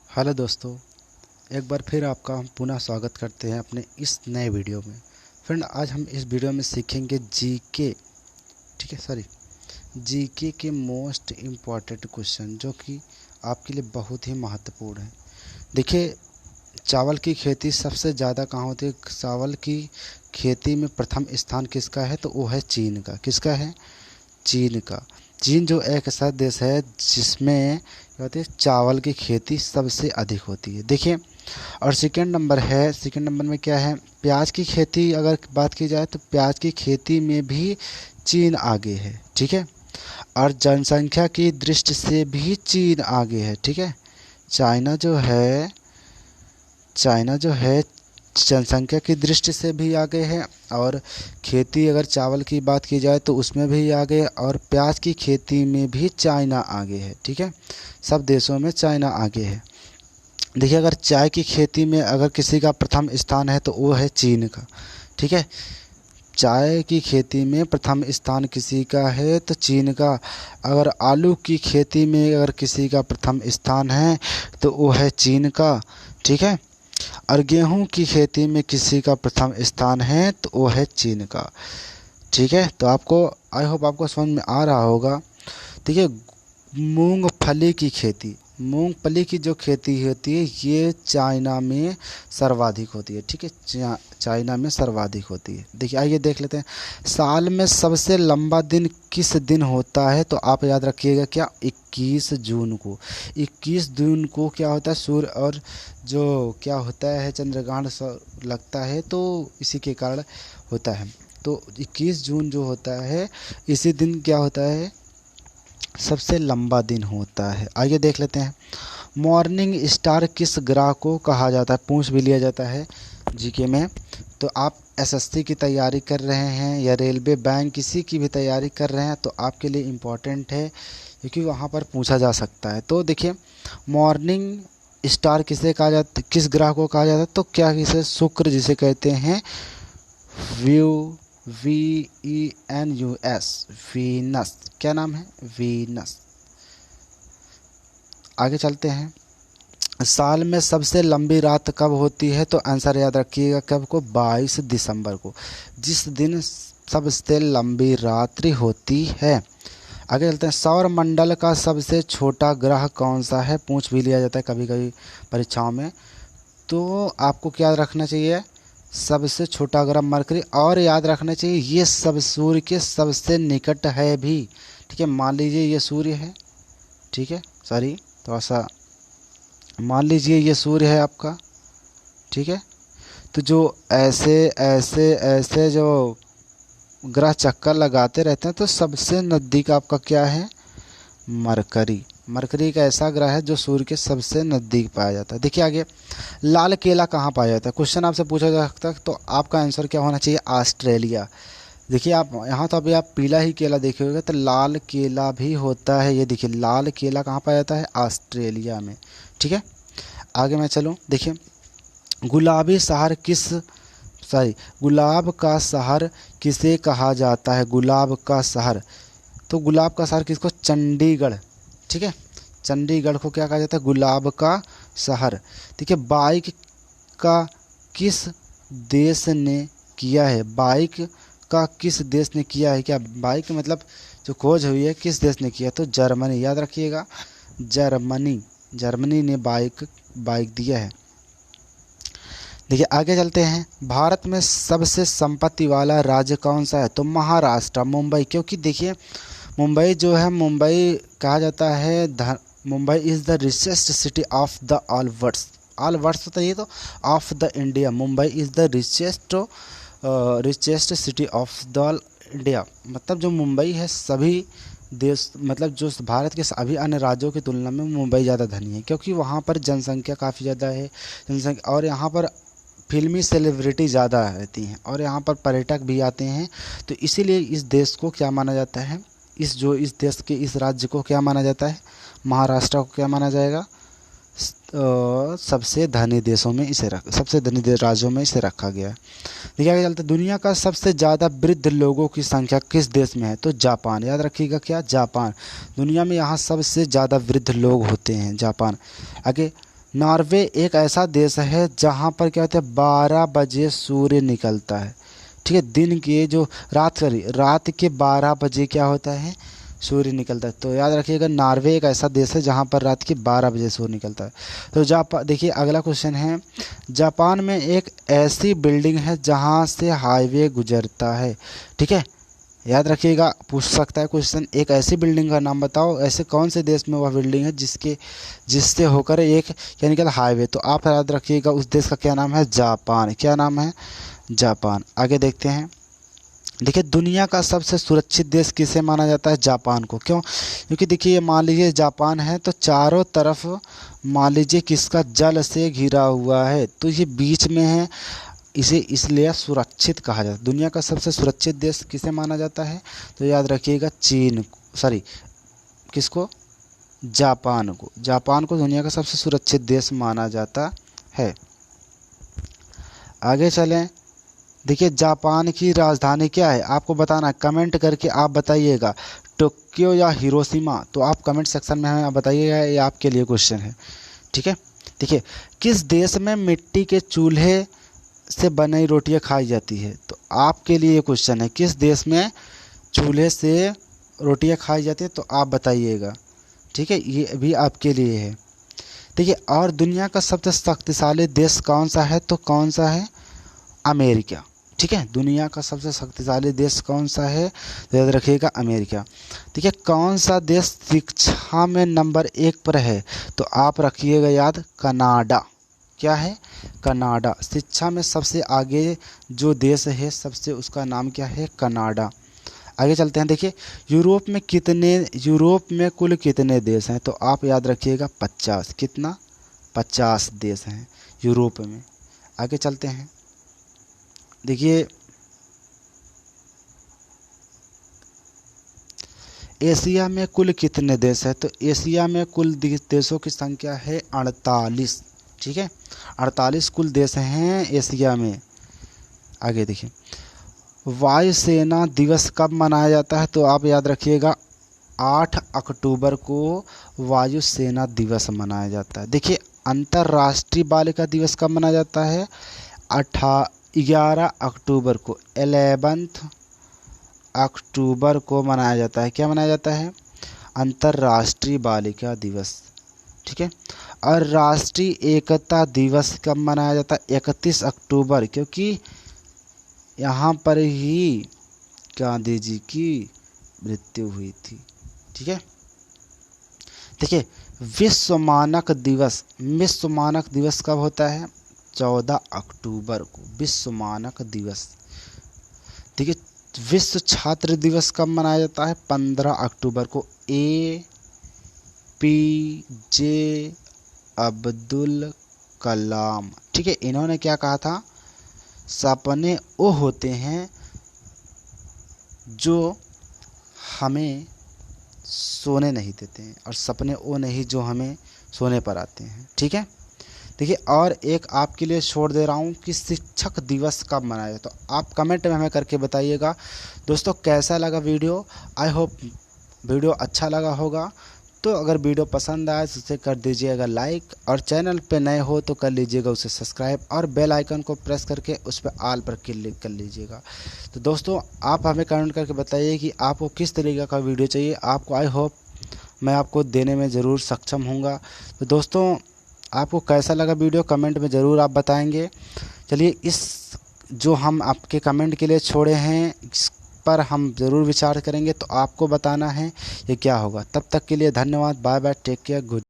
Hello दोस्तों, एक बार फिर आपका हम पुनः स्वागत करते हैं अपने इस नए वीडियो में। फ्रेंड, आज हम इस वीडियो में सीखेंगे जीके। ठीक है, जीके के मोस्ट इम्पॉर्टेंट क्वेश्चन जो कि आपके लिए बहुत ही महत्वपूर्ण है। देखिए, चावल की खेती सबसे ज़्यादा कहाँ होती है? चावल की खेती में प्रथम स्थान किसका है? तो वो है चीन का। किसका है? चीन का। चीन जो एक ऐसा देश है जिसमें क्या होती है, चावल की खेती सबसे अधिक होती है। देखिए, और सेकंड नंबर में क्या है? प्याज की खेती अगर बात की जाए तो प्याज की खेती में भी चीन आगे है। ठीक है, और जनसंख्या की दृष्टि से भी चीन आगे है। ठीक है, चाइना जो है जनसंख्या की दृष्टि से भी आगे है, और खेती अगर चावल की बात की जाए तो उसमें भी आगे है, और प्याज की खेती में भी चाइना आगे है। ठीक है, सब देशों में चाइना आगे है। देखिए, अगर चाय की खेती में अगर किसी का प्रथम स्थान है तो वो है चीन का। ठीक है, चाय की खेती में प्रथम स्थान किसी का है तो चीन का। अगर आलू की खेती में अगर किसी का प्रथम स्थान है तो वो है चीन का। ठीक है, और गेहूं की खेती में किसी का प्रथम स्थान है तो वो है चीन का। ठीक है, तो आपको आई होप आपको समझ में आ रहा होगा। देखिए, मूंगफली की जो खेती होती है ये चाइना में सर्वाधिक होती है। ठीक है, चाइना में सर्वाधिक होती है। देखिए, आइए देख लेते हैं। साल में सबसे लंबा दिन किस दिन होता है? तो आप याद रखिएगा क्या? 21 जून को। 21 जून को क्या होता है? सूर्य और जो क्या होता है, चंद्रग्रहण लगता है, तो इसी के कारण होता है। तो 21 जून जो होता है इसी दिन क्या होता है? सबसे लंबा दिन होता है। आइए देख लेते हैं। मॉर्निंग स्टार किस ग्रह को कहा जाता है? पूछ भी लिया जाता है जीके में। तो आप एसएससी की तैयारी कर रहे हैं या रेलवे बैंक किसी की भी तैयारी कर रहे हैं तो आपके लिए इम्पोर्टेंट है, क्योंकि वहाँ पर पूछा जा सकता है। तो देखिए, मॉर्निंग स्टार किसे कहा जाता, किस ग्रह को कहा जाता है? तो क्या किसे? शुक्र, जिसे कहते हैं VENUS, वीनस। क्या नाम है? वीनस। आगे चलते हैं। साल में सबसे लंबी रात कब होती है? तो आंसर याद रखिएगा, कब को? 22 दिसंबर को, जिस दिन सबसे लंबी रात्रि होती है। आगे चलते हैं। सौर मंडल का सबसे छोटा ग्रह कौन सा है? पूछ भी लिया जाता है कभी कभी परीक्षाओं में। तो आपको क्या रखना चाहिए? सबसे छोटा ग्रह मरकरी। और याद रखना चाहिए ये सब सूर्य के सबसे निकट है भी। ठीक है, मान लीजिए ये सूर्य है। ठीक है, सॉरी, थोड़ा सा मान लीजिए ये सूर्य है आपका। ठीक है, तो जो ऐसे ऐसे ऐसे जो ग्रह चक्कर लगाते रहते हैं तो सबसे नज़दीक आपका क्या है? मरकरी। मरकरी एक ऐसा ग्रह है जो सूर्य के सबसे नज़दीक पाया जाता है। देखिए आगे, लाल केला कहाँ पाया जाता है? क्वेश्चन आपसे पूछा जा सकता है, तो आपका आंसर क्या होना चाहिए? ऑस्ट्रेलिया। देखिए, आप यहाँ तो अभी आप पीला ही केला देखे होंगे, तो लाल केला भी होता है। ये देखिए, लाल केला कहाँ पाया जाता है? ऑस्ट्रेलिया में। ठीक है, आगे मैं चलूँ। देखिए, गुलाबी शहर किस सॉरी गुलाब का शहर किसे कहा जाता है? गुलाब का शहर, तो गुलाब का शहर किसको? चंडीगढ़। ठीक है, चंडीगढ़ को क्या कहा जाता है? गुलाब का शहर। ठीक है, बाइक का किस देश ने किया है? बाइक का किस देश ने किया है? क्या बाइक मतलब जो खोज हुई है किस देश ने किया? तो जर्मनी। याद रखिएगा, जर्मनी ने बाइक दिया है। देखिए, आगे चलते हैं। भारत में सबसे संपत्ति वाला राज्य कौन सा है? तो महाराष्ट्र, मुंबई। क्योंकि देखिए, मुंबई जो है, मुंबई कहा जाता है Mumbai is the richest city of the all words तो ये तो of the India. Mumbai is the richest city of the India. मतलब जो मुंबई है सभी देश, मतलब जो भारत के सभी अन्य राज्यों की तुलना में मुंबई ज़्यादा धनी है, क्योंकि वहाँ पर जनसंख्या काफ़ी ज़्यादा है। जनसंख्या, और यहाँ पर फिल्मी सेलिब्रिटी ज़्यादा रहती हैं, और यहाँ पर पर्यटक भी आते हैं। तो इसीलिए इस देश को क्या माना जाता है? इस देश के इस राज्य को क्या माना जाता है? महाराष्ट्र को क्या माना जाएगा? सबसे धनी देशों में सबसे धनी राज्यों में इसे रखा गया है। देखिए आगे चलते, दुनिया का सबसे ज़्यादा वृद्ध लोगों की संख्या किस देश में है? तो जापान। याद रखिएगा, क्या? जापान। दुनिया में यहाँ सबसे ज़्यादा वृद्ध लोग होते हैं, जापान। आगे, नॉर्वे एक ऐसा देश है जहाँ पर क्या होता है 12 बजे सूर्य निकलता है। ठीक है, दिन के जो रात के 12 बजे क्या होता है, सूर्य निकलता है। तो याद रखिएगा नॉर्वे एक ऐसा देश है जहाँ पर रात के 12 बजे सूर्य निकलता है। तो जापान, देखिए अगला क्वेश्चन है, जापान में एक ऐसी बिल्डिंग है जहाँ से हाईवे गुजरता है। ठीक है, याद रखिएगा, पूछ सकता है क्वेश्चन, एक ऐसी बिल्डिंग का नाम बताओ, ऐसे कौन से देश में वह बिल्डिंग है जिससे होकर एक क्या निकला, हाईवे। तो आप याद रखिएगा उस देश का क्या नाम है, जापान। क्या नाम है, जापान। आगे देखते हैं, देखिए दुनिया का सबसे सुरक्षित देश किसे माना जाता है, जापान को। क्यों, क्योंकि देखिए ये मान लीजिए जापान है तो चारों तरफ मान लीजिए किसका, जल से घिरा हुआ है, तो ये बीच में है, इसे इसलिए सुरक्षित कहा जाता है। दुनिया का सबसे सुरक्षित देश किसे माना जाता है, तो याद रखिएगा किसको, जापान को। जापान को दुनिया का सबसे सुरक्षित देश माना जाता है। आगे चलें, देखिए जापान की राजधानी क्या है, आपको बताना है, कमेंट करके आप बताइएगा, टोक्यो या हिरोशिमा। तो आप कमेंट सेक्शन में हमें बताइएगा, ये आपके लिए क्वेश्चन है। ठीक है, देखिए किस देश में मिट्टी के चूल्हे से बनी रोटियां खाई जाती है, तो आपके लिए ये क्वेश्चन है, किस देश में चूल्हे से रोटियां खाई जाती है, तो आप बताइएगा। ठीक है, ये भी आपके लिए है। देखिए और दुनिया का सबसे शक्तिशाली देश कौन सा है, तो कौन सा है, अमेरिका। ठीक है, दुनिया का सबसे शक्तिशाली देश कौन सा है, तो याद रखिएगा अमेरिका। देखिए कौन सा देश शिक्षा में नंबर 1 पर है, तो आप रखिएगा याद, कनाडा। क्या है, कनाडा। शिक्षा में सबसे आगे जो देश है सबसे, उसका नाम क्या है, कनाडा। आगे चलते हैं, देखिए यूरोप में कुल कितने देश हैं, तो आप याद रखिएगा 50। कितना, 50 देश हैं यूरोप में। आगे चलते हैं, देखिए एशिया में कुल कितने देश हैं, तो एशिया में कुल देशों की संख्या है 48। ठीक है, 48 कुल देश हैं एशिया में। आगे देखिए वायुसेना दिवस कब मनाया जाता है, तो आप याद रखिएगा 8 अक्टूबर को वायुसेना दिवस मनाया जाता है। देखिए अंतर्राष्ट्रीय बालिका दिवस कब मनाया जाता है, 11 अक्टूबर को, 11 अक्टूबर को मनाया जाता है। क्या मनाया जाता है, अंतर्राष्ट्रीय बालिका दिवस। ठीक है, और राष्ट्रीय एकता दिवस कब मनाया जाता है, 31 अक्टूबर, क्योंकि यहाँ पर ही गांधी जी की मृत्यु हुई थी। ठीक है, देखिए विश्व मानक दिवस कब होता है, 14 अक्टूबर को विश्व मानक दिवस। देखिए विश्व छात्र दिवस कब मनाया जाता है, 15 अक्टूबर को। APJ अब्दुल कलाम। ठीक है, इन्होंने क्या कहा था, सपने वो होते हैं जो हमें सोने नहीं देते हैं, और सपने वो नहीं जो हमें सोने पर आते हैं। ठीक है, देखिए और एक आपके लिए छोड़ दे रहा हूँ कि शिक्षक दिवस कब मनाया, तो आप कमेंट में हमें करके बताइएगा। दोस्तों कैसा लगा वीडियो, आई होप वीडियो अच्छा लगा होगा। तो अगर वीडियो पसंद आए तो उसे कर दीजिएगा लाइक, और चैनल पे नए हो तो कर लीजिएगा उसे सब्सक्राइब, और बेल आइकन को प्रेस करके उस पर ऑल पर क्लिक कर लीजिएगा। तो दोस्तों आप हमें कमेंट करके बताइए कि आपको किस तरीके का वीडियो चाहिए, आपको आई होप मैं आपको देने में ज़रूर सक्षम हूँगा। तो दोस्तों आपको कैसा लगा वीडियो, कमेंट में ज़रूर आप बताएंगे। चलिए इस जो हम आपके कमेंट के लिए छोड़े हैं इस पर हम ज़रूर विचार करेंगे, तो आपको बताना है ये क्या होगा। तब तक के लिए धन्यवाद, bye bye, take care, good.